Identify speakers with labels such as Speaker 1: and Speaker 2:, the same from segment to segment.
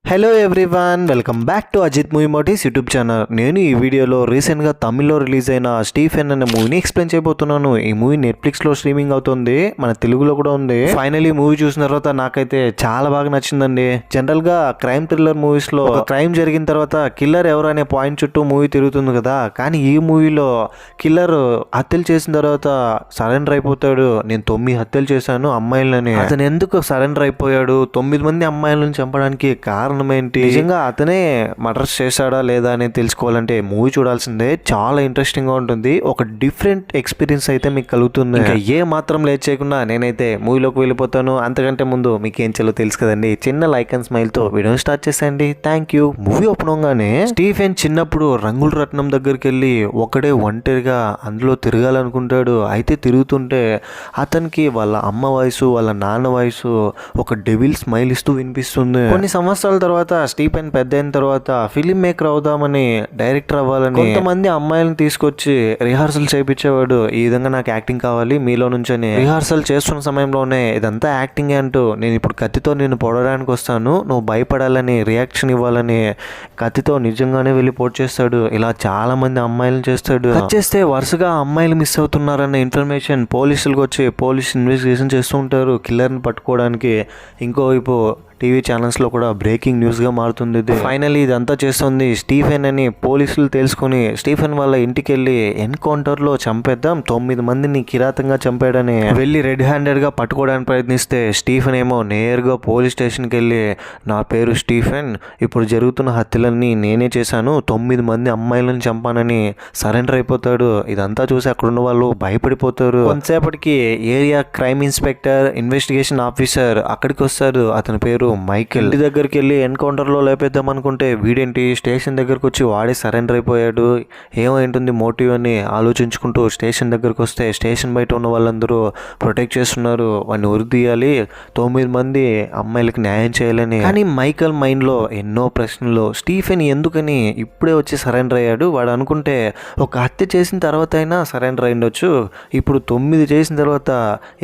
Speaker 1: Hello everyone, welcome back to Ajith movie మోటీస్ YouTube channel. నేను ఈ వీడియోలో రీసెంట్గా తమిళ్లో రిలీజ్ అయిన స్టీఫెన్ అనే మూవీని ఎక్స్ప్లెయిన్ చేయబోతున్నాను. ఈ మూవీ నెట్ఫ్లిక్స్లో స్ట్రీమింగ్ అవుతుంది, మన తెలుగులో కూడా ఉంది. ఫైనలీ మూవీ చూసిన తర్వాత నాకైతే చాలా బాగా నచ్చిందండి. జనరల్గా క్రైమ్ థ్రిల్లర్ మూవీస్లో క్రైమ్ జరిగిన తర్వాత కిల్లర్ ఎవరు అనే పాయింట్ చుట్టూ మూవీ తిరుగుతుంది కదా, కానీ ఈ మూవీలో కిల్లర్ హత్యలు చేసిన తర్వాత సరెండర్ అయిపోతాడు. నేను 9 హత్యలు చేశాను అమ్మాయిలని. అతను ఎందుకు సరెండర్ అయిపోయాడు, 9 మంది అమ్మాయిలను చంపడానికి కారణం ఏంటి, నిజంగా అతనే మర్డర్స్ చేశాడా లేదా అని తెలుసుకోవాలంటే మూవీ చూడాల్సిందే. చాలా ఇంట్రెస్టింగ్ గా ఉంటుంది. ఒక డిఫరెంట్ ఎక్స్పీరియన్స్ అయితే మీకు కలుగుతుంది. ఇంకా ఏ మాత్రం లేట్ చేయకుండా నేనైతే మూవీలోకి వెళ్ళిపోతాను. అంతకంటే ముందు మీకు ఏం చేయాలో తెలుసు కదండి. చిన్న లైక్ అండ్ స్మైల్ తో వీడియోని స్టార్ట్ చేసేయండి. Thank you. మూవీ ఓపెన్ అవగానే స్టీఫెన్ చిన్నప్పుడు రంగుల రత్నం దగ్గరికి వెళ్ళి ఒకడే ఒంటరిగా అందులో తిరగాలనుకుంటాడు. అయితే తిరుగుతుంటే అతనికి వాళ్ళ అమ్మ వయసు, వాళ్ళ నాన్న వయసు ఒక డెవిల్ స్మైల్ ఇస్తూ వినిపిస్తుంది. కొన్ని సంవత్సరాల తర్వాత స్టీఫెన్ పెద్ద అయిన తర్వాత ఫిలిం మేకర్ అవుదామని, డైరెక్టర్ అవ్వాలని కొంతమంది అమ్మాయిలను తీసుకొచ్చి రిహార్సల్ చేయించేవాడు. ఈ విధంగా నాకు యాక్టింగ్ కావాలి మీలో నుంచని. రిహార్సల్ చేస్తున్న సమయంలోనే ఇదంతా యాక్టింగ్ అంటూ, నేను ఇప్పుడు కత్తితో నేను పొడడానికి వస్తాను, నువ్వు భయపడాలని, రియాక్షన్ ఇవ్వాలని కత్తితో నిజంగానే వెళ్ళి పోట్ చేస్తాడు. ఇలా చాలా మంది అమ్మాయిలను చేస్తాడు. చేస్తే వరుసగా అమ్మాయిలు మిస్ అవుతున్నారన్న ఇన్ఫర్మేషన్ పోలీసులకు వచ్చి పోలీస్ ఇన్వెస్టిగేషన్ చేస్తూ ఉంటారు కిల్లర్ని పట్టుకోవడానికి. ఇంకోవైపు టీవీ ఛానల్స్లో కూడా బ్రేకింగ్ న్యూస్గా మారుతుంది. ఫైనల్లీ ఇదంతా చేస్తుంది స్టీఫెన్ అని పోలీసులు తెలుసుకుని స్టీఫెన్ వాళ్ళ ఇంటికి వెళ్ళి ఎన్కౌంటర్లో చంపేద్దాం, 9 మందిని కిరాతంగా చంపాడని వెళ్ళి రెడ్ హ్యాండెడ్గా పట్టుకోవడానికి ప్రయత్నిస్తే స్టీఫెన్ ఏమో నేరుగా పోలీస్ స్టేషన్కి వెళ్ళి, నా పేరు స్టీఫెన్, ఇప్పుడు జరుగుతున్న హత్యలన్నీ నేనే చేశాను, 9 మంది అమ్మాయిలను చంపానని సరెండర్ అయిపోతాడు. ఇదంతా చూసి అక్కడ ఉన్న వాళ్ళు భయపడిపోతారు. కొంతసేపటికి area crime inspector, investigation officer అక్కడికి వస్తారు. అతని పేరు మైకేల్. ఇంటి దగ్గరికి వెళ్ళి ఎన్కౌంటర్ లో లేపేద్దాం అనుకుంటే వీడేంటి స్టేషన్ దగ్గరకు వచ్చి వాడే సరెండర్ అయిపోయాడు. ఏమైంటుంది మోటివ్ అని ఆలోచించుకుంటూ స్టేషన్ దగ్గరకు వస్తే స్టేషన్ బయట ఉన్న వాళ్ళందరూ ప్రొటెక్ట్ చేస్తున్నారు. వాడిని ఉరిదీయాలి, 9 మంది అమ్మాయిలకు న్యాయం చేయాలని. కానీ మైకేల్ మైండ్ లో ఎన్నో ప్రశ్నలు. స్టీఫెన్ ఎందుకని ఇప్పుడే వచ్చి సరెండర్ అయ్యాడు? వాడు అనుకుంటే ఒక హత్య చేసిన తర్వాత అయినా సరెండర్ అయ్యుండొచ్చు, ఇప్పుడు 9 చేసిన తర్వాత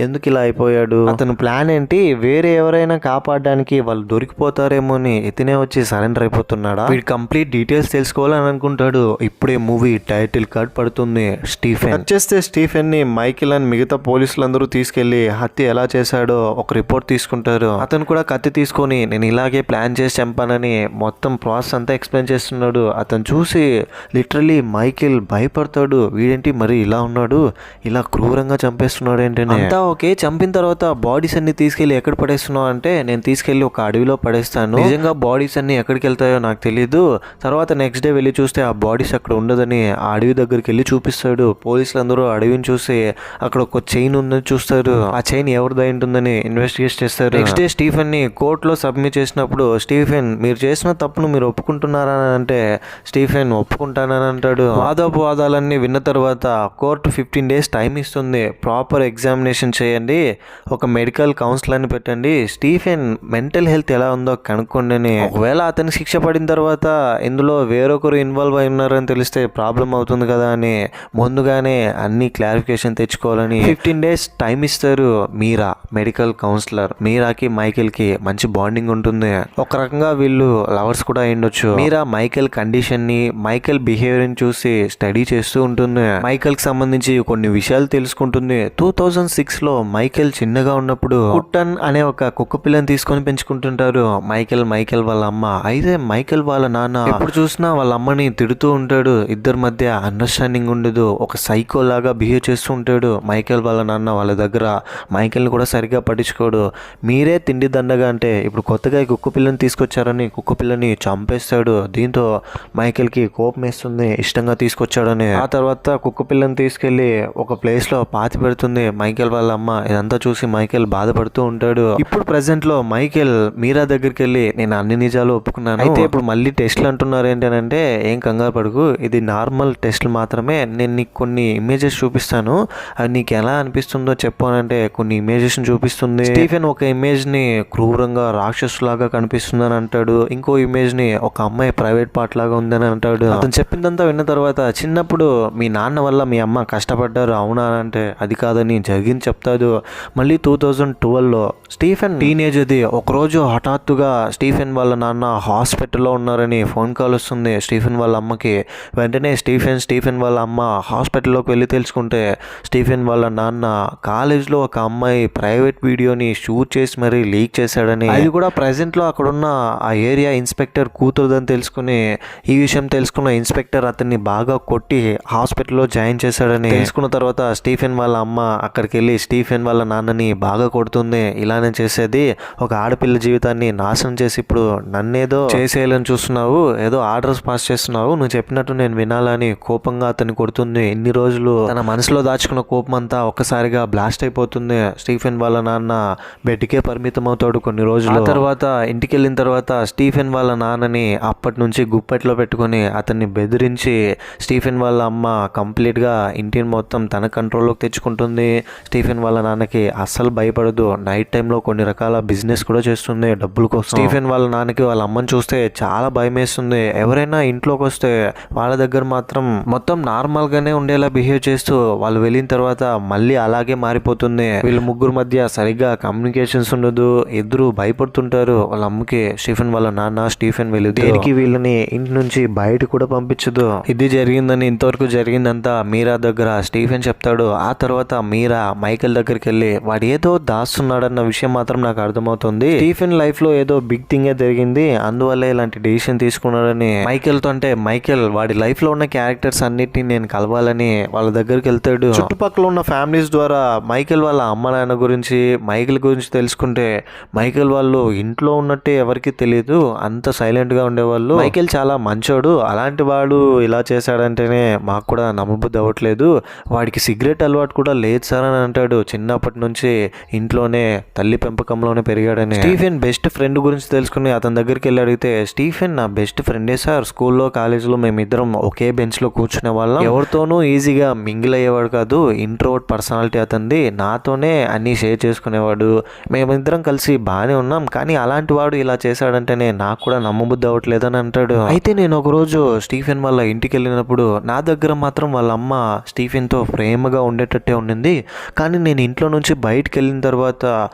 Speaker 1: ఎందుకు ఇలా అయిపోయాడు? అతని ప్లాన్ ఏంటి? వేరే ఎవరైనా కాపాడడానికి వాళ్ళు దొరికిపోతారేమో అని ఇతనే వచ్చి సరెండర్ అయిపోతున్నాడా? వీడు కంప్లీట్ డీటెయిల్స్ తెలుసుకోవాలని అనుకుంటాడు. ఇప్పుడే మూవీ టైటిల్ కార్డ్ పడుతుంది. స్టీఫెన్ వచ్చేస్తే స్టీఫెన్ ని మైకేల్ అని మిగతా పోలీసులందరూ తీసుకెళ్లి హత్య ఎలా చేశాడో ఒక రిపోర్ట్ తీసుకుంటారు. అతను కూడా కత్తి తీసుకొని నేను ఇలాగే ప్లాన్ చేసి చంపానని మొత్తం ప్రాసెస్ అంతా ఎక్స్ప్లెయిన్ చేస్తున్నాడు. అతను చూసి లిటరలీ మైకేల్ భయపడతాడు. వీడేంటి మరి ఇలా ఉన్నాడు, ఇలా క్రూరంగా చంపేస్తున్నాడు ఏంటని. అంతా ఓకే. చంపిన తర్వాత బాడీస్ అన్ని తీసుకెళ్లి ఎక్కడ పడేస్తున్నావు అంటే, నేను తీసుకెళ్లి ఒక అడవిలో పడేస్తాను. నిజంగా బాడీస్ అన్ని ఎక్కడికి వెళ్తాయో నాకు తెలీదు. తర్వాత నెక్స్ట్ డే వెళ్ళి చూస్తే ఆ బాడీస్ అక్కడ ఉండదని ఆ అడవి దగ్గరికి వెళ్ళి చూపిస్తాడు. పోలీసులందరూ అడవిని చూసి అక్కడ ఒక చైన్ ఉందని చూస్తారు. ఆ చైన్ ఎవరిదై ఉంటుందని ఇన్వెస్టిగేట్ చేస్తారు. నెక్స్ట్ డే స్టీఫెన్ ని కోర్టులో సబ్మిట్ చేసినప్పుడు స్టీఫెన్ మీరు చేసిన తప్పును మీరు ఒప్పుకుంటున్నారా అంటే స్టీఫెన్ ఒప్పుకుంటానని అంటాడు. వాదోపవాదాలన్నీ విన్న తర్వాత కోర్టు 15 days టైం ఇస్తుంది. ప్రాపర్ ఎగ్జామినేషన్ చేయండి, ఒక మెడికల్ కౌన్సిలర్ని పెట్టండి, స్టీఫెన్ మెంటల్ హెల్త్ ఎలా ఉందో కనుక్కోండి. ఒకవేళ అతని శిక్ష పడిన తర్వాత ఇందులో వేరొకరు ఇన్వాల్వ్ అయి ఉన్నారని తెలిస్తే ప్రాబ్లం అవుతుంది కదా అని ముందుగానే అన్ని క్లారిఫికేషన్ తెచ్చుకోవాలని 15 days టైం ఇస్తారు. మీరా మెడికల్ కౌన్సిలర్, మీరాకి మైకేల్ కి మంచి బాండింగ్ ఉంటుంది. ఒక రకంగా వీళ్ళు లవర్స్ కూడా అయ్యుండొచ్చు. మీరా మైకేల్ కండిషన్ ని, మైకేల్ బిహేవియర్ ని చూసి స్టడీ చేస్తూ ఉంటుంది. మైకేల్ కి సంబంధించి కొన్ని విషయాలు తెలుసుకుంటుంది. 2006 లో మైకేల్ చిన్నగా ఉన్నప్పుడు కుట్టన్ అనే ఒక కుక్క పిల్లని తీసుకొని పెంచుకుంటుంటారు మైకేల్ వాళ్ళ అమ్మ. అయితే మైకేల్ వాళ్ళ నాన్న ఎప్పుడు చూసినా వాళ్ళ అమ్మని తిడుతూ ఉంటాడు. ఇద్దరి మధ్య అండర్స్టాండింగ్ ఉండదు. ఒక సైకో లాగా బిహేవ్ చేస్తూ ఉంటాడు మైకేల్ వాళ్ళ నాన్న వాళ్ళ దగ్గర. మైకేల్ని కూడా సరిగా పట్టించుకోడు. మీరే తిండి దండగా అంటే ఇప్పుడు కొత్తగా కుక్క పిల్లని తీసుకొచ్చారని కుక్క పిల్లని చంపేస్తాడు. దీంతో మైకేల్కి కోపం వేస్తుంది, ఇష్టంగా తీసుకొచ్చాడని. ఆ తర్వాత కుక్క పిల్లని తీసుకెళ్లి ఒక ప్లేస్ లో పాతి పెడుతుంది మైకేల్ వాళ్ళ అమ్మ. ఇదంతా చూసి మైకేల్ బాధపడుతూ ఉంటాడు. ఇప్పుడు ప్రెసెంట్ లో మైకేల్ మీరా దగ్గరికి వెళ్ళి నేను అన్ని నిజాలు ఒప్పుకున్నాను, అయితే ఇప్పుడు మళ్ళీ టెస్ట్లు అంటున్నారు ఏంటంటే ఏం కంగారు పడుకు, ఇది నార్మల్ టెస్ట్లు మాత్రమే, నేను నీకు కొన్ని ఇమేజెస్ చూపిస్తాను, అది నీకు ఎలా అనిపిస్తుందో చెప్పు అని అంటే కొన్ని ఇమేజెస్ చూపిస్తుంది. స్టీఫెన్ ఒక ఇమేజ్ ని క్రూరంగా రాక్షసులాగా కనిపిస్తుందని అంటాడు. ఇంకో ఇమేజ్ ని ఒక అమ్మాయి ప్రైవేట్ పార్ట్ లాగా ఉందని అంటాడు. అతను చెప్పిందంతా విన్న తర్వాత చిన్నప్పుడు మీ నాన్న వల్ల మీ అమ్మ కష్టపడ్డారు అవునా అని అంటే అది కాదని జరిగింది చెప్తాడు. మళ్ళీ 2012లో స్టీఫెన్ టీనేజ్ అది ఒక ఒకరోజు హఠాత్తుగా స్టీఫెన్ వాళ్ళ నాన్న హాస్పిటల్లో ఉన్నారని ఫోన్ కాల్ వస్తుంది స్టీఫెన్ వాళ్ళ అమ్మకి. వెంటనే స్టీఫెన్ వాళ్ళ అమ్మ హాస్పిటల్లోకి వెళ్ళి తెలుసుకుంటే స్టీఫెన్ వాళ్ళ నాన్న కాలేజ్లో ఒక అమ్మాయి ప్రైవేట్ వీడియోని షూట్ చేసి మరీ లీక్ చేశాడని, అది కూడా ప్రెజెంట్లో అక్కడున్న ఆ ఏరియా ఇన్స్పెక్టర్ కూతురుదని తెలుసుకుని, ఈ విషయం తెలుసుకున్న ఇన్స్పెక్టర్ అతన్ని బాగా కొట్టి హాస్పిటల్లో జాయిన్ చేశాడని తెలుసుకున్న తర్వాత స్టీఫెన్ వాళ్ళ అమ్మ అక్కడికి వెళ్ళి స్టీఫెన్ వాళ్ళ నాన్నని బాగా కొడుతుంది. ఇలానే చేసేది, ఒక ఆడపిల్ల జీవితాన్ని నాశనం చేసి ఇప్పుడు నన్నేదో చేసేయాలని చూస్తున్నావు, ఏదో ఆర్డర్స్ పాస్ చేస్తున్నావు, నువ్వు చెప్పినట్టు నేను వినాలని కోపంగా అతన్ని కొడుతుంది. ఎన్ని రోజులు తన మనసులో దాచుకున్న కోపం అంతా ఒక్కసారిగా బ్లాస్ట్ అయిపోతుంది. స్టీఫెన్ వాళ్ళ నాన్న బెడ్కే పరిమితం అవుతాడు కొన్ని రోజులు. ఆ తర్వాత ఇంటికి వెళ్ళిన తర్వాత స్టీఫెన్ వాళ్ళ నాన్నని అప్పటి నుంచి గుప్పెట్లో పెట్టుకొని అతన్ని బెదిరించి స్టీఫెన్ వాళ్ళ అమ్మ కంప్లీట్గా ఇంటిని మొత్తం తన కంట్రోల్లోకి తెచ్చుకుంటుంది. స్టీఫెన్ వాళ్ళ నాన్నకి అస్సలు భయపడదు. నైట్ టైంలో కొన్ని రకాల బిజినెస్ కూడా చేస్తుంది డబ్బుల కోసం. స్టీఫెన్ వాళ్ళ నాన్నకి వాళ్ళ అమ్మని చూస్తే చాలా భయం వేస్తుంది. ఎవరైనా ఇంట్లోకి వస్తే వాళ్ళ దగ్గర మాత్రం మొత్తం నార్మల్ గానే ఉండేలా బిహేవ్ చేస్తూ వాళ్ళు వెళ్ళిన తర్వాత మళ్ళీ అలాగే మారిపోతుంది. వీళ్ళ ముగ్గురు మధ్య సరిగ్గా కమ్యూనికేషన్స్ ఉండదు, ఇద్దరు భయపడుతుంటారు వాళ్ళ అమ్మకి. స్టీఫెన్ వాళ్ళ నాన్న స్టీఫెన్ దేనికి వీళ్ళని ఇంటి నుంచి బయట కూడా పంపించదు. ఇది జరిగిందని, ఇంతవరకు జరిగిందంతా మీరా దగ్గర స్టీఫెన్ చెప్తాడు. ఆ తర్వాత మీరా మైకేల్ దగ్గరికి వెళ్ళి వాడు ఏదో దాస్తున్నాడన్న విషయం మాత్రం నాకు అర్థమవుతుంది, స్టీఫెన్ లైఫ్ లో ఏదో బిగ్ థింగ్ జరిగింది, అందువల్ల ఇలాంటి డెసిషన్ తీసుకున్నాడని మైకేల్ తో అంటే, మైకేల్ వాడి లైఫ్ లో ఉన్న క్యారెక్టర్స్ అన్నిటిని నేను కలవాలని వాళ్ళ దగ్గరికి వెళ్తాడు. చుట్టుపక్కల ఉన్న ఫ్యామిలీస్ ద్వారా మైకేల్ వాళ్ళ అమ్మ నాన్న గురించి, మైకేల్ గురించి తెలుసుకుంటే మైకేల్ వాళ్ళు ఇంట్లో ఉన్నట్టే ఎవరికి తెలియదు, అంత సైలెంట్ గా ఉండేవాళ్ళు. మైకేల్ చాలా మంచోడు, అలాంటి వాడు ఇలా చేశాడంటేనే మాకు కూడా నమ్మబుద్ధి అవ్వట్లేదు, వాడికి సిగరెట్ అలవాటు కూడా లేదు సార్ అని అంటాడు. చిన్నప్పటి నుంచి ఇంట్లోనే తల్లి పెంపకంలోనే పెరిగాడని. స్టీఫెన్ బెస్ట్ ఫ్రెండ్ గురించి తెలుసుకుని అతని దగ్గరికి వెళ్ళి అడిగితే, స్టీఫెన్ నా బెస్ట్ ఫ్రెండే సార్, స్కూల్లో కాలేజీలో మేమిద్దరం ఒకే బెంచ్ లో కూర్చునే వాళ్ళం, ఎవరితోనూ ఈజీగా మింగిల్ అయ్యేవాడు కాదు, ఇంట్రోవర్ట్ పర్సనాలిటీ అతనిది, నాతోనే అన్ని షేర్ చేసుకునేవాడు, మేమిద్దరం కలిసి బాగానే ఉన్నాం, కానీ అలాంటి వాడు ఇలా చేశాడంటేనే నాకు కూడా నమ్మబుద్ధి అవ్వట్లేదని అంటాడు. అయితే నేను ఒకరోజు స్టీఫెన్ వాళ్ళ ఇంటికి వెళ్ళినప్పుడు నా దగ్గర మాత్రం వాళ్ళ అమ్మ స్టీఫెన్ తో ప్రేమగా ఉండేటట్టే ఉండింది, కానీ నేను ఇంట్లో నుంచి బయటకు వెళ్ళిన తర్వాత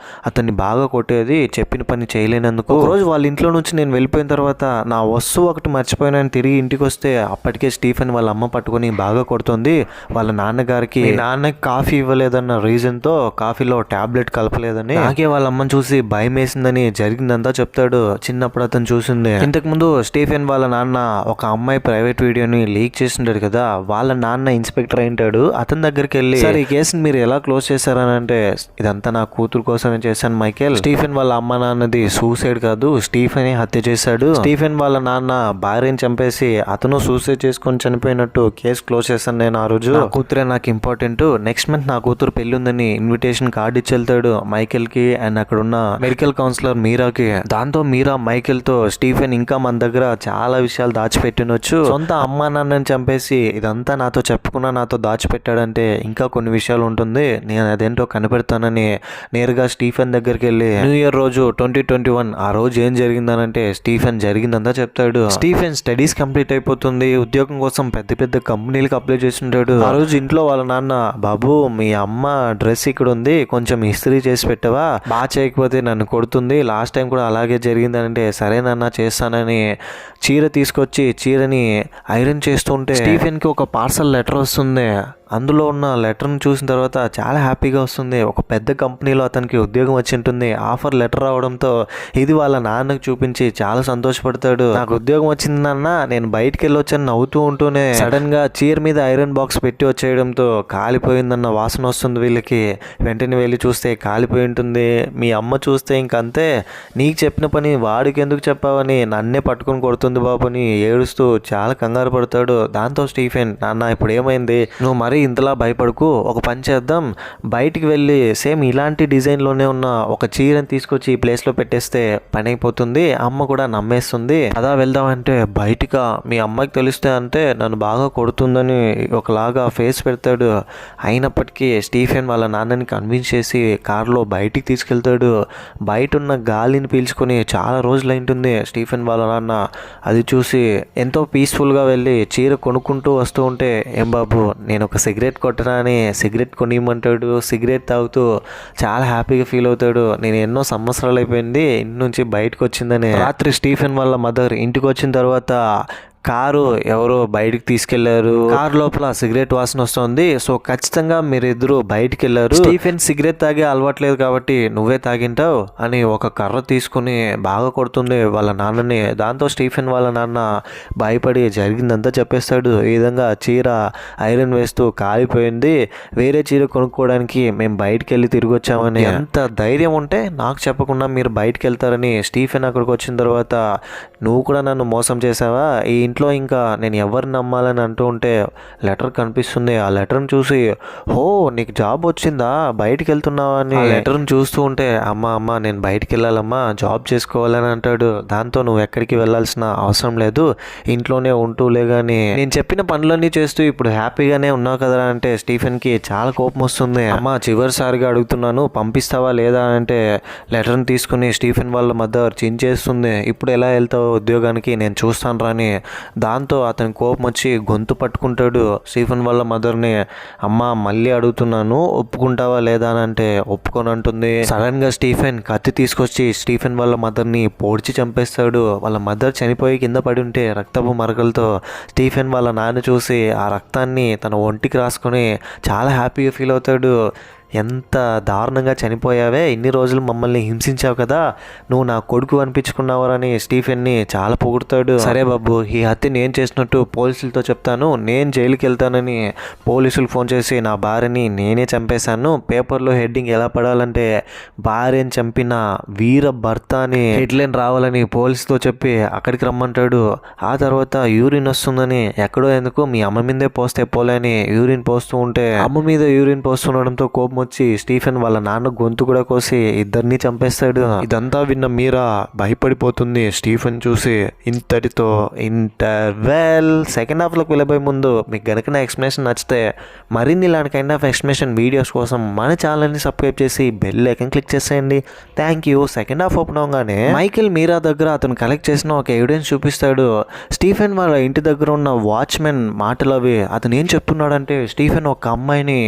Speaker 1: అతన్ని బాగా కొట్టేది, చెప్పిన పని చేయలేనందుకు. ఒకరోజు వాళ్ళ ఇంట్లో నుంచి నేను వెళ్ళిపోయిన తర్వాత నా వస్తువు ఒకటి మర్చిపోయినాను, తిరిగి ఇంటికి వస్తే అప్పటికే స్టీఫెన్ వాళ్ళ అమ్మ పట్టుకొని బాగా కొడుతుంది. వాళ్ళ నాన్నగారికి నాన్నకి కాఫీ ఇవ్వలేదన్న రీజన్ తో కాఫీలో టాబ్లెట్ కలపలేదని, నాకే వాళ్ళ అమ్మని చూసి భయం వేసిందని జరిగిందంతా చెప్తాడు. చిన్నప్పుడు అతను చూసింది. ఇంతకు ముందు స్టీఫెన్ వాళ్ళ నాన్న ఒక అమ్మాయి ప్రైవేట్ వీడియోని లీక్ చేసింటాడు కదా, వాళ్ళ నాన్న ఇన్స్పెక్టర్ అయింటాడు. అతని దగ్గరికి వెళ్ళి, సార్ ఈ కేసుని మీరు ఎలా క్లోజ్ చేశారని అంటే, ఇదంతా నా కూతురు కోసమే చేశాను మైకేల్, స్టీఫెన్ వాళ్ళ అమ్మ నాన్నది సూసైడ్ కాదు, స్టీఫెన్ హత్య చేశాడు, స్టీఫెన్ వాళ్ళ నాన్న భార్యని చంపేసి అతను సూసైడ్ చేసుకొని చనిపోయినట్టు కేసు క్లోజ్ చేశాను నేను ఆ రోజు, నా కూతురే నాకు ఇంపార్టెంట్, నెక్స్ట్ మంత్ నా కూతురు పెళ్లి ఉందని ఇన్విటేషన్ కార్డు ఇచ్చి వెళ్తాడు మైకేల్ కి అండ్ అక్కడ ఉన్న మెడికల్ కౌన్సిలర్ మీరాకి. దాంతో మీరా మైకేల్ తో, స్టీఫెన్ ఇంకా మన దగ్గర చాలా విషయాలు దాచిపెట్టినొచ్చు, సొంత అమ్మా నాన్నని చంపేసి ఇదంతా నాతో చెప్పుకున్నా నాతో దాచిపెట్టాడంటే ఇంకా కొన్ని విషయాలు ఉంటుంది, నేను అదేంటో కనిపెడతానని నేరుగా స్టీఫెన్ దగ్గరికి వెళ్ళి న్యూ ఇయర్ రోజు 2021 ఆ రోజు ఏం జరిగిందనంటే స్టీఫెన్ జరిగిందంతా చెప్తాడు. స్టీఫెన్ స్టడీస్ కంప్లీట్ అయిపోతుంది, ఉద్యోగం కోసం పెద్ద పెద్ద కంపెనీలకు అప్లై చేస్తుంటాడు. ఆ రోజు ఇంట్లో వాళ్ళ నాన్న, బాబు మీ అమ్మ డ్రెస్ ఇక్కడ ఉంది, కొంచెం ఇస్త్రీ చేసి పెట్టవా, బాగా చేయకపోతే నన్ను కొడుతుంది, లాస్ట్ టైం కూడా అలాగే జరిగిందనంటే సరేనన్నా చేస్తానని చీర తీసుకొచ్చి చీరని ఐరన్ చేస్తుంటే స్టీఫెన్ కి ఒక పార్సల్ లెటర్ వస్తుంది. అందులో ఉన్న లెటర్ని చూసిన తర్వాత చాలా హ్యాపీగా వస్తుంది. ఒక పెద్ద కంపెనీలో అతనికి ఉద్యోగం వచ్చి ఉంటుంది. ఆఫర్ లెటర్ రావడంతో ఇది వాళ్ళ నాన్నకు చూపించి చాలా సంతోషపడతాడు. నాకు ఉద్యోగం వచ్చింది నాన్న, నేను బయటికి వెళ్ళొచ్చని నవ్వుతూ ఉంటూనే సడన్ గా చీర మీద ఐరన్ బాక్స్ పెట్టి వచ్చేయడంతో కాలిపోయిందన్న వాసన వస్తుంది వీళ్ళకి. వెంటనే వెళ్ళి చూస్తే కాలిపోయి ఉంటుంది. మీ అమ్మ చూస్తే ఇంకంతే, నీకు చెప్పిన పని వాడికి ఎందుకు చెప్పావని నన్నే పట్టుకొని కొడుతుంది బాబు అని ఏడుస్తూ చాలా కంగారు పడతాడు. దాంతో స్టీఫెన్, నాన్న ఇప్పుడు ఏమైంది, నువ్వు మరీ ఇంతలా భయపడకు, ఒక పని చేద్దాం, బయటికి వెళ్ళి సేమ్ ఇలాంటి డిజైన్లోనే ఉన్న ఒక చీరని తీసుకొచ్చి ఈ ప్లేస్లో పెట్టేస్తే పని అయిపోతుంది, అమ్మ కూడా నమ్మేస్తుంది, అదా వెళ్దామంటే బయటిగా మీ అమ్మకి తెలిస్తే అంటే నన్ను బాగా కొడుతుందని ఒకలాగా ఫేస్ పెడతాడు. అయినప్పటికీ స్టీఫెన్ వాళ్ళ నాన్నని కన్విన్స్ చేసి కారులో బయటికి తీసుకెళ్తాడు. బయట ఉన్న గాలిని పీల్చుకొని చాలా రోజులు అయింటుంది స్టీఫెన్ వాళ్ళ నాన్న. అది చూసి ఎంతో పీస్ఫుల్గా వెళ్ళి చీర కొనుక్కుంటూ వస్తూ ఉంటే, ఏం బాబు నేను ఒక సిగరెట్ కొట్టరా అని సిగరెట్ కొనియమంటాడు. సిగరెట్ తాగుతూ చాలా హ్యాపీగా ఫీల్ అవుతాడు. నేను ఎన్నో సంవత్సరాలు అయిపోయింది ఇంటి నుంచి బయటకు వచ్చిందని. రాత్రి స్టీఫెన్ వాళ్ళ మదర్ ఇంటికి వచ్చిన తర్వాత కారు ఎవరో బయటికి తీసుకెళ్లారు. కారు లోపల సిగరెట్ వాసన వస్తుంది. సో ఖచ్చితంగా మీరిద్దరు బయటికి వెళ్ళారు. స్టీఫెన్ సిగరెట్ తాగే అలవాట్లేదు కాబట్టి నువ్వే తాగింటావు అని ఒక కర్ర తీసుకుని బాగా కొడుతుంది వాళ్ళ నాన్నని. దాంతో స్టీఫెన్ వాళ్ళ నాన్న భయపడి జరిగిందంతా చెప్పేస్తాడు. ఈ విధంగా చీర ఐరన్ వేస్తూ కాలిపోయింది, వేరే చీర కొనుక్కోవడానికి మేము బయటికి వెళ్ళి తిరిగి వచ్చామని. ఎంత ధైర్యం ఉంటే నాకు చెప్పకుండా మీరు బయటికి వెళ్తారని. స్టీఫెన్ అక్కడికి వచ్చిన తర్వాత నువ్వు కూడా నన్ను మోసం చేసావా, ఈ ఇంట్లో ఇంకా నేను ఎవరిని నమ్మాలని అంటూ ఉంటే లెటర్ కనిపిస్తుంది. ఆ లెటర్ని చూసి హో నీకు జాబ్ వచ్చిందా, బయటికి వెళ్తున్నావా అని లెటర్ని చూస్తూ ఉంటే అమ్మ నేను బయటికి వెళ్ళాలమ్మా, జాబ్ చేసుకోవాలని అంటాడు. దాంతో నువ్వు ఎక్కడికి వెళ్ళాల్సిన అవసరం లేదు, ఇంట్లోనే ఉంటూలే కానీ నేను చెప్పిన పనులన్నీ చేస్తూ ఇప్పుడు హ్యాపీగానే ఉన్నావు కదా అంటే స్టీఫెన్కి చాలా కోపం వస్తుంది. అమ్మ చివరిసారిగా అడుగుతున్నాను పంపిస్తావా లేదా అంటే లెటర్ని తీసుకుని స్టీఫెన్ వాళ్ళ మదర్ చించేస్తుంది. ఇప్పుడు ఎలా వెళ్తావు ఉద్యోగానికి, నేను చూస్తాను రాని. దాంతో అతని కోపం వచ్చి గొంతు పట్టుకుంటాడు స్టీఫెన్ వాళ్ళ మదర్ని. అమ్మ మళ్ళీ అడుగుతున్నాను ఒప్పుకుంటావా లేదా అని అంటే ఒప్పుకొని అంటుంది. సడన్ గా స్టీఫెన్ కత్తి తీసుకొచ్చి స్టీఫెన్ వాళ్ళ మదర్ని పొడిచి చంపేస్తాడు. వాళ్ళ మదర్ చనిపోయి కింద పడి ఉంటే రక్తపు మరకలతో స్టీఫెన్ వాళ్ళ నాన్న చూసి ఆ రక్తాన్ని తన ఒంటికి రాసుకొని చాలా హ్యాపీగా ఫీల్ అవుతాడు. ఎంత దారుణంగా చనిపోయావే, ఇన్ని రోజులు మమ్మల్ని హింసించావు కదా, నువ్వు నా కొడుకు అనిపించుకున్నావని స్టీఫెన్ని చాలా పొగుడుతాడు. సరే బాబు ఈ హత్య నేను చేసినట్టు పోలీసులతో చెప్తాను, నేను జైలుకి వెళ్తానని పోలీసులు ఫోన్ చేసి నా భార్యని నేనే చంపేశాను, పేపర్లో హెడ్డింగ్ ఎలా పడాలంటే భార్యని చంపిన వీర భర్త అని హెడ్లైన్ రావాలని పోలీసుతో చెప్పి అక్కడికి రమ్మంటాడు. ఆ తర్వాత యూరిన్ వస్తుందని ఎక్కడో ఎందుకు మీ అమ్మ మీదే పోస్తే పోలేని యూరిన్ పోస్తూ ఉంటే అమ్మ మీద యూరిన్ పోస్తుండడంతో కోపం వచ్చి స్టీఫెన్ వాళ్ళ నాన్న గొంతు కూడా కోసి ఇద్దరిని చంపేస్తాడు. ఇదంతా విన్న మీరా భయపడిపోతుంది స్టీఫెన్ చూసి. ఇంతటితో ఇంటర్వెల్. సెకండ్ హాఫ్ లోకి వెళ్ళబోయే ముందు మీకు గనుక నా ఎక్స్ప్లెనేషన్ నచ్చితే మరిన్ని ఇలాంటి కైండ్ ఆఫ్ ఎక్స్ప్లెనేషన్ వీడియోస్ కోసం మన ఛానల్ని సబ్స్క్రైబ్ చేసి బెల్ ఐకాన్ క్లిక్ చేసేయండి. Thank you. Second half open అవగానే మైకేల్ మీరా దగ్గర అతను కలెక్ట్ చేసిన ఒక ఎవిడెన్స్ చూపిస్తాడు. స్టీఫెన్ వాళ్ళ ఇంటి దగ్గర ఉన్న వాచ్మెన్ మాటలు అవి. అతను ఏం చెప్తున్నాడంటే స్టీఫెన్ ఒక అమ్మాయిని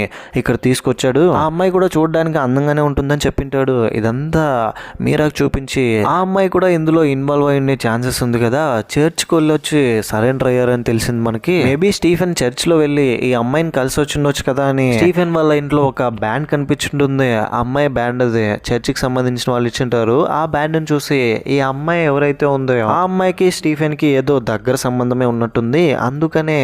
Speaker 1: ఇక్కడ తీసుకొచ్చాడు, ఆ అమ్మాయి కూడా చూడడానికి అందంగానే ఉంటుందని చెప్పింటాడు. ఇదంతా మీరాకు చూపించి ఆ అమ్మాయి కూడా ఇందులో ఇన్వాల్వ్ అయ్యే ఛాన్సెస్ ఉంది కదా, చర్చ్కి వెళ్ళి వచ్చి సరెండర్ అయ్యారని తెలిసింది మనకి. మేబీ స్టీఫెన్ చర్చ్ లో వెళ్ళి ఈ అమ్మాయిని కలిసి వచ్చి ఉండొచ్చు కదా అని. స్టీఫెన్ వాళ్ళ ఇంట్లో ఒక బ్యాండ్ కనిపించుంటుంది, ఆ అమ్మాయి బ్యాండ్ అది చర్చికి సంబంధించిన వాళ్ళు ఇచ్చింటారు. ఆ బ్యాండ్ ని చూసి ఈ అమ్మాయి ఎవరైతే ఉందో ఆ అమ్మాయికి స్టీఫెన్ కి ఏదో దగ్గర సంబంధమే ఉన్నట్టుంది. అందుకనే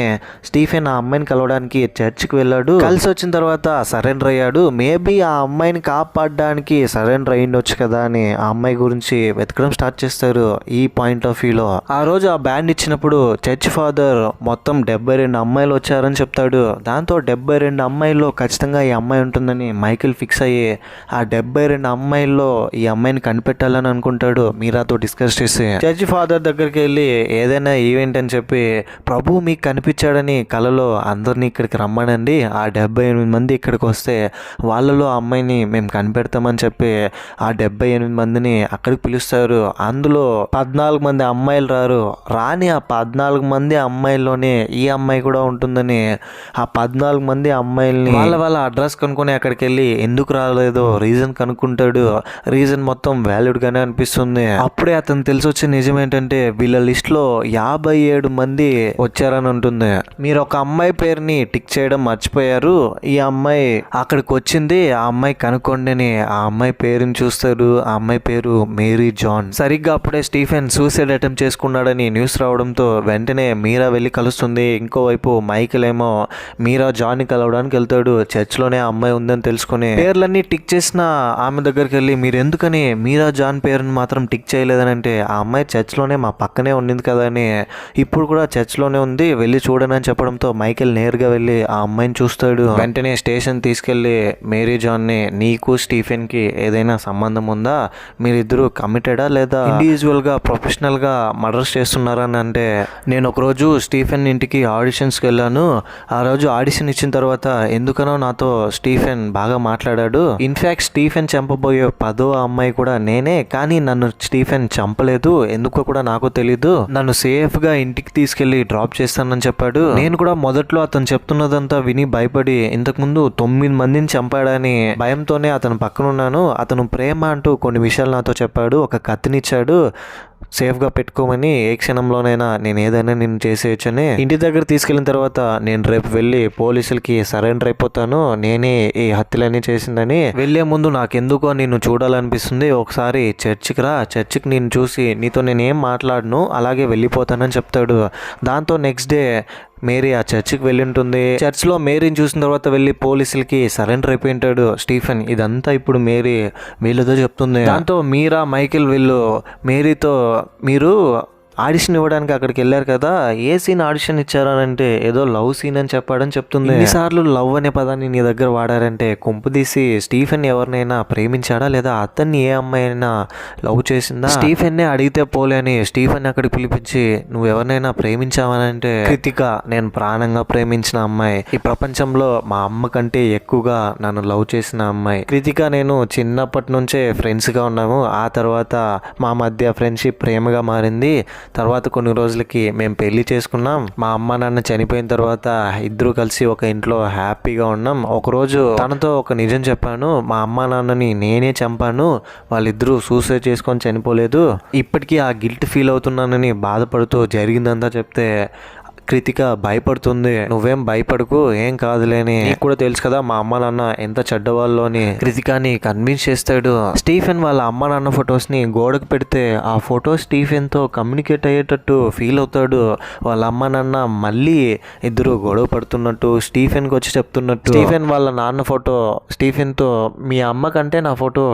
Speaker 1: స్టీఫెన్ ఆ అమ్మాయిని కలవడానికి చర్చ్కి వెళ్ళాడు. కలిసి వచ్చిన తర్వాత సరెండర్ అయ్యాడు. మేబీ ఆ అమ్మాయిని కాపాడడానికి సరెండర్ అయ్యిండొచ్చు కదా అని ఆ అమ్మాయి గురించి వెతకడం స్టార్ట్ చేస్తారు ఈ పాయింట్ ఆఫ్ వ్యూలో. ఆ రోజు ఆ బ్యాండ్ ఇచ్చినప్పుడు చర్చ్ ఫాదర్ మొత్తం 72 అమ్మాయిలు వచ్చారని చెప్తాడు. దాంతో 72 అమ్మాయిల్లో ఖచ్చితంగా ఈ అమ్మాయి ఉంటుందని మైకేల్ ఫిక్స్ అయ్యి ఆ 72 అమ్మాయిల్లో ఈ అమ్మాయిని కనిపెట్టాలని అనుకుంటాడు మీరాతో డిస్కస్ చేసి. చర్చ్ ఫాదర్ దగ్గరికి వెళ్ళి ఏదైనా ఈవెంట్ అని చెప్పి ప్రభు మీకు కనిపించాడని కలలో అందరినీ ఇక్కడికి రమ్మనండి, ఆ 78 మంది ఇక్కడికి వస్తే వాళ్ళలో అమ్మాయిని మేము కనిపెడతామని చెప్పి ఆ 78 మందిని అక్కడికి పిలుస్తారు. అందులో 14 మంది అమ్మాయిలు రాని ఆ 14 మంది అమ్మాయిల్లోనే ఈ అమ్మాయి కూడా ఉంటుందని ఆ 14 మంది అమ్మాయిల్ని వాళ్ళ అడ్రస్ కనుక్కొని అక్కడికి వెళ్ళి ఎందుకు రాలేదో రీజన్ కనుక్కుంటాడు. రీజన్ మొత్తం వ్యాలిడ్ గానే అనిపిస్తుంది. అప్పుడే అతను తెలిసి వచ్చే నిజం ఏంటంటే వీళ్ళ లిస్ట్ లో 57 మంది వచ్చారని ఉంటుంది. మీరు ఒక అమ్మాయి పేరుని టిక్ చేయడం మర్చిపోయారు, ఈ అమ్మాయి అక్కడికి వచ్చింది, ఆ అమ్మాయి కనుక్కోండి అని ఆ అమ్మాయి పేరుని చూస్తారు. ఆ అమ్మాయి పేరు మేరీ జాన్. సరిగ్గా అప్పుడే స్టీఫెన్ సూసైడ్ అటెంప్ట్ చేసుకున్నాడని న్యూస్ రావడంతో వెంటనే మీరా వెళ్ళి కలుస్తుంది. ఇంకోవైపు మైకేల్ ఏమో మీరా జాన్ ని కలవడానికి వెళ్తాడు. చర్చ్ లోనే ఆ అమ్మాయి ఉందని తెలుసుకుని పేర్లన్నీ టిక్ చేసిన ఆమె దగ్గరికి వెళ్ళి మీరు ఎందుకని మీరా జాన్ పేరుని మాత్రం టిక్ చేయలేదని అంటే ఆ అమ్మాయి చర్చ్ లోనే మా పక్కనే ఉండింది కదా అని, ఇప్పుడు కూడా చర్చ్ లోనే ఉంది వెళ్ళి చూడని అని చెప్పడంతో మైకేల్ నేరుగా వెళ్ళి ఆ అమ్మాయిని చూస్తాడు. వెంటనే స్టేషన్ తీసుకెళ్లి మేరీ జాన్ని నీకు స్టీఫెన్కి ఏదైనా సంబంధం ఉందా, మీరిద్దరూ కమిటెడా లేదా ఇండివిజువల్గా ప్రొఫెషనల్గా మర్డర్స్ చేస్తున్నారని అంటే, నేను ఒకరోజు స్టీఫెన్ ఇంటికి ఆడిషన్స్కి వెళ్ళాను. ఆ రోజు ఆడిషన్ ఇచ్చిన తర్వాత ఎందుకనో నాతో స్టీఫెన్ బాగా మాట్లాడాడు. ఇన్ఫ్యాక్ట్ స్టీఫెన్ చంపబోయే 10వ అమ్మాయి కూడా నేనే, కానీ నన్ను స్టీఫెన్ చంపలేదు, ఎందుకో కూడా నాకు తెలీదు. నన్ను సేఫ్గా ఇంటికి తీసుకెళ్లి డ్రాప్ చేస్తానని చెప్పాడు. నేను కూడా మొదట్లో అతను చెప్తున్నదంతా విని భయపడి ఇంతకుముందు 9 మందిని చంపాడని భయంతోనే అతను పక్కనున్నాను. అతను ప్రేమ అంటూ కొన్ని విషయాలు నాతో చెప్పాడు, ఒక కత్తినిచ్చాడు సేఫ్గా పెట్టుకోమని, ఏ క్షణంలోనైనా నేను ఏదైనా నేను చేసేయచ్చని. ఇంటి దగ్గర తీసుకెళ్ళిన తర్వాత నేను రేపు వెళ్ళి పోలీసులకి సరెండర్ అయిపోతాను, నేనే ఈ హత్యలన్నీ చేసిందని. వెళ్లే ముందు నాకెందుకో నిన్ను చూడాలనిపిస్తుంది, ఒకసారి చర్చికి రా, చర్చికి నేను చూసి నీతో నేనేం మాట్లాడను, అలాగే వెళ్ళిపోతానని చెప్తాడు. దాంతో నెక్స్ట్ డే మేరీ ఆ చర్చికి వెళ్ళి ఉంటుంది. చర్చ్లో మేరీని చూసిన తర్వాత వెళ్ళి పోలీసులకి సరెండర్ అయిపోయి ఉంటాడు స్టీఫెన్. ఇదంతా ఇప్పుడు మేరీ వీళ్ళతో చెప్తుంది. దాంతో మీరా మైకేల్ వీళ్ళు మేరీతో, మీరు ఆడిషన్ ఇవ్వడానికి అక్కడికి వెళ్ళారు కదా, ఏ సీన్ ఆడిషన్ ఇచ్చారంటే ఏదో లవ్ సీన్ అని చెప్పాడని చెప్తుంది. ఎన్నిసార్లు లవ్ అనే పదాన్ని నీ దగ్గర వాడారంటే, కొంపదీసి స్టీఫెన్ ఎవరినైనా ప్రేమించాడా లేదా అతన్ని ఏ అమ్మాయి అయినా లవ్ చేసిందా? స్టీఫెన్నే అడిగితే పోలే అని స్టీఫెన్ అక్కడికి పిలిపించి, నువ్వు ఎవరినైనా ప్రేమించావనంటే, కృతిక నేను ప్రాణంగా ప్రేమించిన అమ్మాయి, ఈ ప్రపంచంలో మా అమ్మ కంటే ఎక్కువగా నన్ను లవ్ చేసిన అమ్మాయి. కృతిక నేను చిన్నప్పటి నుంచే ఫ్రెండ్స్గా ఉన్నాము, ఆ తర్వాత మా మధ్య ఫ్రెండ్షిప్ ప్రేమగా మారింది. తర్వాత కొన్ని రోజులకి మేము పెళ్లి చేసుకున్నాం. మా అమ్మ నాన్న చనిపోయిన తర్వాత ఇద్దరు కలిసి ఒక ఇంట్లో హ్యాపీగా ఉన్నాం. ఒకరోజు తనతో ఒక నిజం చెప్పాను, మా అమ్మ నాన్నని నేనే చంపాను, వాళ్ళిద్దరూ సూసైడ్ చేసుకొని చనిపోలేదు, ఇప్పటికీ ఆ గిల్ట్ ఫీల్ అవుతున్నానని బాధపడుతూ జరిగిందంతా చెప్తే కృతిక భయపడుతుంది. నువ్వేం భయపడకు, ఏం కాదులేని, నీకు కూడా తెలుసు కదా మా అమ్మ నాన్న ఎంత చెడ్డవాళ్ళు అని కృతికాని కన్విన్స్ చేస్తాడు. స్టీఫెన్ వాళ్ళ అమ్మ నాన్న ఫొటోస్ని గోడకు పెడితే ఆ ఫోటో స్టీఫెన్తో కమ్యూనికేట్ అయ్యేటట్టు ఫీల్ అవుతాడు. వాళ్ళ అమ్మ నాన్న మళ్ళీ ఇద్దరు గొడవ పడుతున్నట్టు స్టీఫెన్కి వచ్చి చెప్తున్నట్టు. స్టీఫెన్ వాళ్ళ నాన్న ఫోటో స్టీఫెన్తో, మీ అమ్మ కంటే నా ఫోటో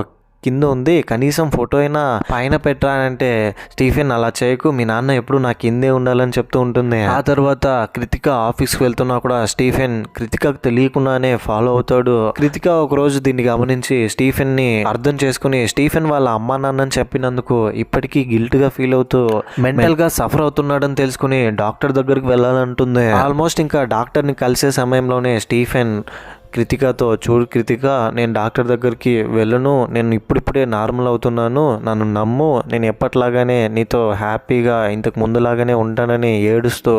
Speaker 1: కింద ఉంది, కనీసం ఫోటో అయినా పైన పెట్టానంటే, స్టీఫెన్ అలా చేయకు, మీ నాన్న ఎప్పుడు నా కిందే ఉండాలని చెప్తూ ఉంటుంది. ఆ తర్వాత కృతిక ఆఫీస్కి వెళ్తున్నా కూడా స్టీఫెన్ కృతికకు తెలియకుండానే ఫాలో అవుతాడు. కృతిక ఒక రోజు దీన్ని గమనించి స్టీఫెన్ని అర్థం చేసుకుని, స్టీఫెన్ వాళ్ళ అమ్మా నాన్నని చెప్పినందుకు ఇప్పటికీ గిల్ట్ గా ఫీల్ అవుతూ మెంటల్ గా సఫర్ అవుతున్నాడని తెలుసుకుని డాక్టర్ దగ్గరికి వెళ్ళాలంటుంది. ఆల్మోస్ట్ ఇంకా డాక్టర్ని కలిసే సమయంలోనే స్టీఫెన్ కృతికతో, చూడు కృతిక, నేను డాక్టర్ దగ్గరికి వెళ్ళను, నేను ఇప్పుడిప్పుడే నార్మల్ అవుతున్నాను, నన్ను నమ్ము, నేను ఎప్పట్లాగానే నీతో హ్యాపీగా ఇంతకు ముందులాగానే ఉంటానని ఏడుస్తూ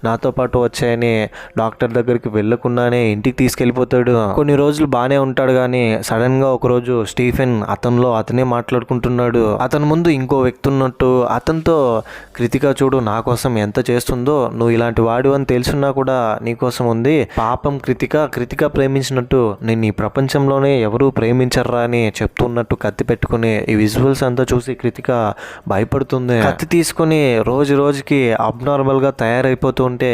Speaker 1: నాతో పాటు వచ్చాయని డాక్టర్ దగ్గరికి వెళ్ళకుండానే ఇంటికి తీసుకెళ్ళిపోతాడు. కొన్ని రోజులు బాగానే ఉంటాడు, కానీ సడన్గా ఒకరోజు స్టీఫెన్ అతనిలో అతనే మాట్లాడుకుంటున్నాడు. అతని ముందు ఇంకో వ్యక్తి ఉన్నట్టు, అతనితో, కృతిక చూడు నా కోసం ఎంత చేస్తుందో, నువ్వు ఇలాంటి వాడు అని తెలుసున్నా కూడా నీకోసం ఉంది, పాపం కృతిక ప్రేమించినట్టు నేను ఈ ప్రపంచంలోనే ఎవరూ ప్రేమించర్రా అని చెప్తున్నట్టు కత్తి పెట్టుకుని ఈ విజువల్స్ అంతా చూసి కృతిక భయపడుతుంది. కత్తి తీసుకుని రోజు రోజుకి అబ్నార్మల్ గా తయారైపోతూ ఉంటే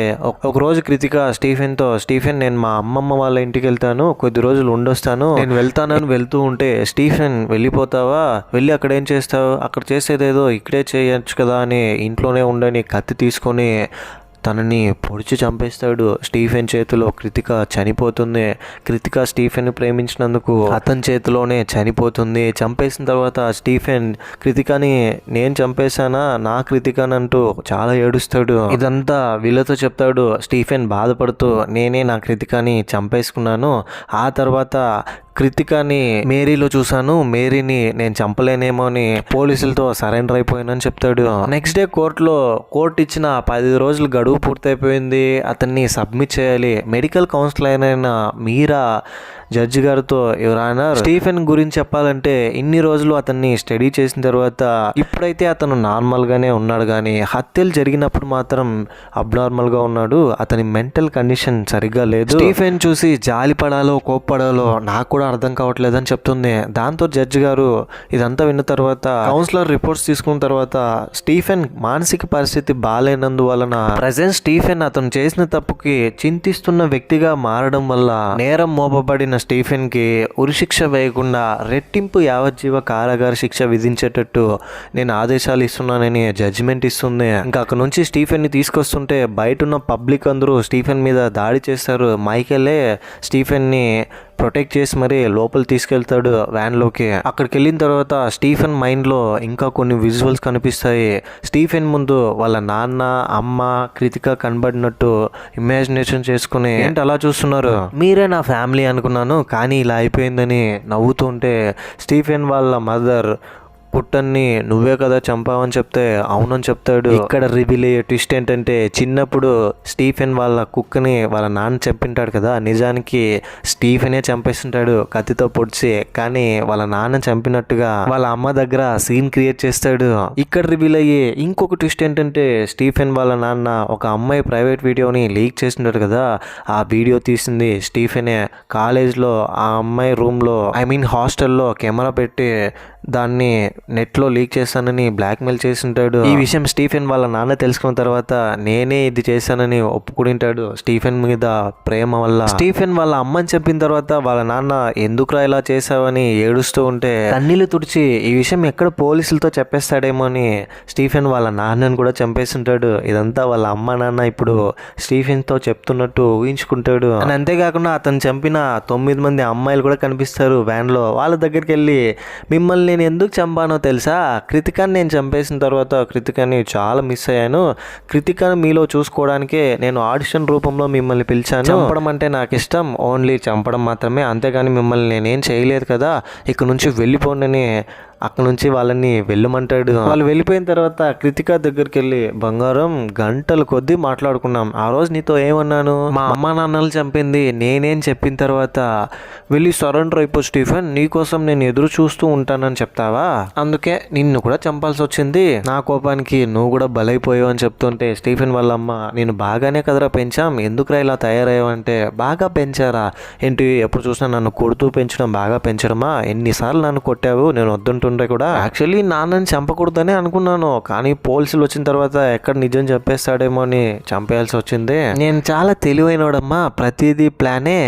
Speaker 1: ఒక రోజు కృతిక స్టీఫెన్తో, స్టీఫెన్ నేను మా అమ్మమ్మ వాళ్ళ ఇంటికి వెళ్తాను, కొద్ది రోజులు ఉండొస్తాను, నేను వెళ్తానని వెళ్తూ ఉంటే, స్టీఫెన్ వెళ్ళిపోతావా, వెళ్ళి అక్కడ ఏం చేస్తావు, అక్కడ చేసేదేదో ఇక్కడే చేయొచ్చు కదా అని ఇంట్లోనే ఉండని కత్తి తీసుకొని తనని పొడిచి చంపేస్తాడు. స్టీఫెన్ చేతిలో కృతిక చనిపోతుంది. కృతిక స్టీఫెన్ ప్రేమించినందుకు అతని చేతిలోనే చనిపోతుంది. చంపేసిన తర్వాత స్టీఫెన్ కృతికని నేను చంపేశానా, నా కృతికనంటూ చాలా ఏడుస్తాడు. ఇదంతా వీళ్ళతో చెప్తాడు. స్టీఫెన్ బాధపడుతూ నేనే నా కృతికని చంపేసుకున్నాను, ఆ తర్వాత కృతికని మేరీలో చూశాను, మేరీని నేను చంపలేనేమో అని పోలీసులతో సరెండర్ అయిపోయానని చెప్తాడు. నెక్స్ట్ డే కోర్టు ఇచ్చిన 10 రోజులు గడువు పూర్తయిపోయింది. అతన్ని సబ్మిట్ చేయాలి. మెడికల్ కౌన్సిలర్ అయిన మీరా జడ్జి గారితో, యువర్ ఆనర్, స్టీఫెన్ గురించి చెప్పాలంటే ఇన్ని రోజులు అతన్ని స్టడీ చేసిన తర్వాత ఇప్పుడైతే అతను నార్మల్ గానే ఉన్నాడు, కానీ హత్యలు జరిగినప్పుడు మాత్రం అబ్నార్మల్ గా ఉన్నాడు, అతని మెంటల్ కండిషన్ సరిగ్గా లేదు. స్టీఫెన్ చూసి జాలి పడాలో కోప్పడాలో నాకు కూడా అర్థం కావట్లేదని చెప్తుంది. దాంతో జడ్జి గారు ఇదంతా విన్న తర్వాత కౌన్సిలర్ రిపోర్ట్స్ తీసుకున్న తర్వాత స్టీఫెన్ మానసిక పరిస్థితి బాగాలేనందువలన ప్రెజెంట్ స్టీఫెన్ అతను చేసిన తప్పుకి చింతిస్తున్న వ్యక్తిగా మారడం వల్ల నేరం మోపబడిన స్టీఫెన్ కి ఉరిశిక్ష వేయకుండా రెట్టింపు యావజ్జీవ కారాగార శిక్ష విధించేటట్టు నేను ఆదేశాలు ఇస్తున్నానని జడ్జిమెంట్ ఇస్తుంది. ఇంకా అక్కడ నుంచి స్టీఫెన్ ని తీసుకొస్తుంటే బయట ఉన్న పబ్లిక్ అందరూ స్టీఫెన్ మీద దాడి చేస్తారు. మైకేలే స్టీఫెన్ ని ప్రొటెక్ట్ చేసి మరి లోపల తీసుకెళ్తాడు వ్యాన్ లోకి. అక్కడికి వెళ్ళిన తర్వాత స్టీఫెన్ మైండ్ లో ఇంకా కొన్ని విజువల్స్ కనిపిస్తాయి. స్టీఫెన్ ముందు వాళ్ళ నాన్న, అమ్మ, కృతిక కనబడినట్టు ఇమాజినేషన్ చేసుకుని, ఏంటి అలా చూస్తున్నారు, మీరే నా ఫ్యామిలీ అనుకున్నాను కానీ ఇలా అయిపోయిందని నవ్వుతూ ఉంటే స్టీఫెన్ వాళ్ళ మదర్ పుట్టన్ని నువ్వే కదా చంపావని చెప్తే అవునని చెప్తాడు. ఇక్కడ రివీల్ అయ్యే ట్విస్ట్ ఏంటంటే చిన్నప్పుడు స్టీఫెన్ వాళ్ళ కుక్కని వాళ్ళ నాన్న చంపింటాడు కదా, నిజానికి స్టీఫెనే చంపేస్తుంటాడు కత్తితో పొడిచి. కానీ వాళ్ళ నాన్న చంపినట్టుగా వాళ్ళ అమ్మ దగ్గర సీన్ క్రియేట్ చేస్తాడు. ఇక్కడ రివీల్ అయ్యే ఇంకొక ట్విస్ట్ ఏంటంటే స్టీఫెన్ వాళ్ళ నాన్న ఒక అమ్మాయి ప్రైవేట్ వీడియోని లీక్ చేస్తుంటాడు కదా, ఆ వీడియో తీసింది స్టీఫెనే. కాలేజ్లో ఆ అమ్మాయి రూమ్లో హాస్టల్లో కెమెరా పెట్టి దాన్ని నెట్లో లీక్ చేస్తానని బ్లాక్మెయిల్ చేస్తుంటాడు. ఈ విషయం స్టీఫెన్ వాళ్ళ నాన్న తెలుసుకున్న తర్వాత నేనే ఇది చేశానని ఒప్పుకుంటాడు. స్టీఫెన్ మీద ప్రేమ వల్ల. స్టీఫెన్ వాళ్ళ అమ్మని చెప్పిన తర్వాత వాళ్ళ నాన్న ఎందుకురా ఇలా చేసావని ఏడుస్తూ ఉంటే కన్నీళ్లు తుడిచి ఈ విషయం ఎక్కడ పోలీసులతో చెప్పేస్తాడేమో అని స్టీఫెన్ వాళ్ళ నాన్నని కూడా చంపేస్తుంటాడు. ఇదంతా వాళ్ళ అమ్మ నాన్న ఇప్పుడు స్టీఫెన్ తో చెప్తున్నట్టు ఊహించుకుంటాడు. అని అంతేకాకుండా అతను చంపిన 9 మంది అమ్మాయిలు కూడా కనిపిస్తారు వ్యాన్ లో. వాళ్ళ దగ్గరికి వెళ్ళి మిమ్మల్ని నేను ఎందుకు చంపానో తెలుసా, కృతికాని నేను చంపేసిన తర్వాత కృతికాని చాలా మిస్ అయ్యాను. కృతికాని మీలో చూసుకోవడానికే నేను ఆడిషన్ రూపంలో మిమ్మల్ని పిలిచాను. చంపడం అంటే నాకు ఇష్టం, ఓన్లీ చంపడం మాత్రమే, అంతేగాని మిమ్మల్ని నేనేం చేయలేదు కదా, ఇక్కడ నుంచి వెళ్ళిపోండి. అక్కడ నుంచి వాళ్ళని వెళ్ళమంటాడు. వాళ్ళు వెళ్ళిపోయిన తర్వాత కృతిక దగ్గరికి వెళ్ళి, బంగారం గంటల కొద్దీ మాట్లాడుకున్నాం, ఆ రోజు నీతో ఏమన్నాను, మా అమ్మ నాన్నలు చంపింది నేనేం చెప్పిన తర్వాత వెళ్ళి సరెండర్ అయిపో స్టీఫెన్, నీకోసం నేను ఎదురు చూస్తూ ఉంటానని చెప్తావా, అందుకే నిన్ను కూడా చంపాల్సి వచ్చింది, నా కోపానికి నువ్వు కూడా బలైపోయావు అని చెప్తుంటే స్టీఫెన్ వాళ్ళ అమ్మ, నేను బాగానే కదరా పెంచాం, ఎందుకురా ఇలా తయారయ్యావు అంటే, బాగా పెంచారా ఏంటి, ఎప్పుడు చూసినా నన్ను కొడుతూ పెంచడం బాగా పెంచడమా, ఎన్నిసార్లు నన్ను కొట్టావు, నేను వద్దుంటుండే కూడా. యాక్చువల్లీ నాన్నని చంపకూడదని అనుకున్నాను, కానీ పోలీసులు వచ్చిన తర్వాత ఎక్కడ నిజం చెప్పేస్తాడేమో అని చంపేయాల్సి వచ్చింది. నేను చాలా తెలివైనోడమ్మా, ప్రతిదీ ప్లానే.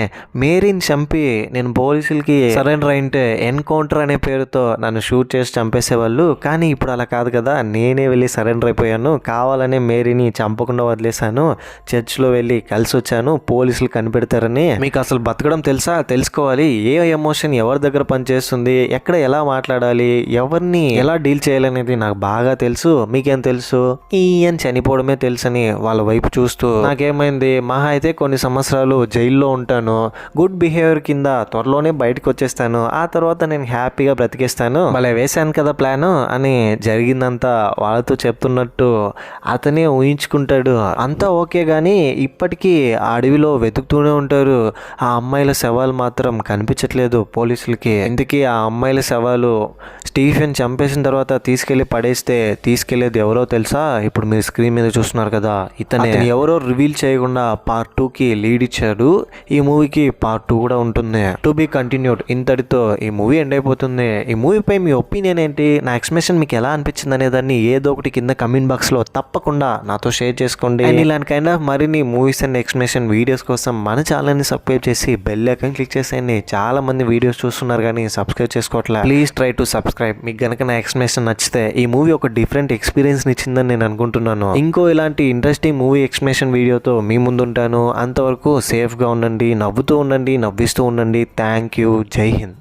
Speaker 1: మేరీని చంపి నేను పోలీసులకి సరెండర్ అయింటే ఎన్కౌంటర్ అనే పేరుతో నన్ను షూట్ చేసి చంపేసేవాళ్ళు, కానీ ఇప్పుడు అలా కాదు కదా, నేనే వెళ్ళి సరెండర్ అయిపోయాను, కావాలనే మేరీని చంపకుండా వదిలేశాను, చర్చ్లో వెళ్ళి కలిసి వచ్చాను, పోలీసులు కనిపెడతారని. మీకు అసలు బతకడం తెలుసా, తెలుసుకోవాలి, ఏ ఎమోషన్ ఎవరి దగ్గర పనిచేస్తుంది, ఎక్కడ ఎలా మాట్లాడాలి, ఎవరిని ఎలా డీల్ చేయాలనేది నాకు బాగా తెలుసు, మీకేం తెలుసు, ఈయన చనిపోవడమే తెలుసని వాళ్ళ వైపు చూస్తూ, నాకేమైంది మహా అయితే కొన్ని సంవత్సరాలు జైల్లో ఉంటాను, గుడ్ బిహేవియర్ కింద త్వరలోనే బయటకు వచ్చేస్తాను, ఆ తర్వాత నేను హ్యాపీగా బ్రతికేస్తాను, మళ్ళీ వేశాను కదా ప్లాన్ అని జరిగిందంతా వాళ్ళతో చెప్తున్నట్టు అతనే ఊహించుకుంటాడు. అంతా ఓకే గానీ ఇప్పటికీ ఆ అడవిలో వెతుకుతూనే ఉంటారు. ఆ అమ్మాయిల శవాలు మాత్రం కనిపించట్లేదు పోలీసులకి. ఇందుకే ఆ అమ్మాయిల శవాలు స్టీఫెన్ చంపేసిన తర్వాత తీసుకెళ్లి పడేస్తే తీసుకెళ్లేది ఎవరో తెలుసా, ఇప్పుడు మీరు స్క్రీన్ మీద చూస్తున్నారు కదా, ఇతనే. ఎవరో రివీల్ చేయకుండా పార్ట్ 2కి లీడ్ ఇచ్చాడు. ఈ మూవీకి పార్ట్ 2 కూడా ఉంటుంది, టు బి కంటిన్యూడ్. ఇంతటితో ఈ మూవీ ఎండ్ అయిపోతుంది. ఈ మూవీపై మీ ఒపీనియన్ ఏంటి, నా ఎక్స్ప్రెషన్ మీకు ఎలా అనిపించింది అనేదాన్ని ఏదో ఒకటి కింద కమెంట్ బాక్స్ లో తప్పకుండా నాతో షేర్ చేసుకోండి. అండ్ ఇలాంటి కైండ్ ఆఫ్ మరిన్ని మూవీస్ అండ్ ఎక్స్ప్రెషన్ వీడియోస్ కోసం మన ఛానల్ ని సబ్స్క్రైబ్ చేసి బెల్ ఐకాన్ క్లిక్ చేసేయండి. చాలా మంది వీడియోస్ చూస్తున్నారు కానీ సబ్స్క్రైబ్ చేసుకోవట్లేదు. Please try to subscribe. మీకు గనక నా ఎక్స్ప్లెనేషన్ నచ్చితే, ఈ మూవీ ఒక డిఫరెంట్ ఎక్స్పీరియన్స్ ఇచ్చిందని నేను అనుకుంటున్నాను. ఇంకో ఇలాంటి ఇంట్రెస్టింగ్ మూవీ ఎక్స్ప్లెనేషన్ వీడియోతో మీ ముందు ఉంటాను. అంతవరకు సేఫ్గా ఉండండి, నవ్వుతూ ఉండండి, నవ్విస్తూ ఉండండి. Thank you. జై హింద్.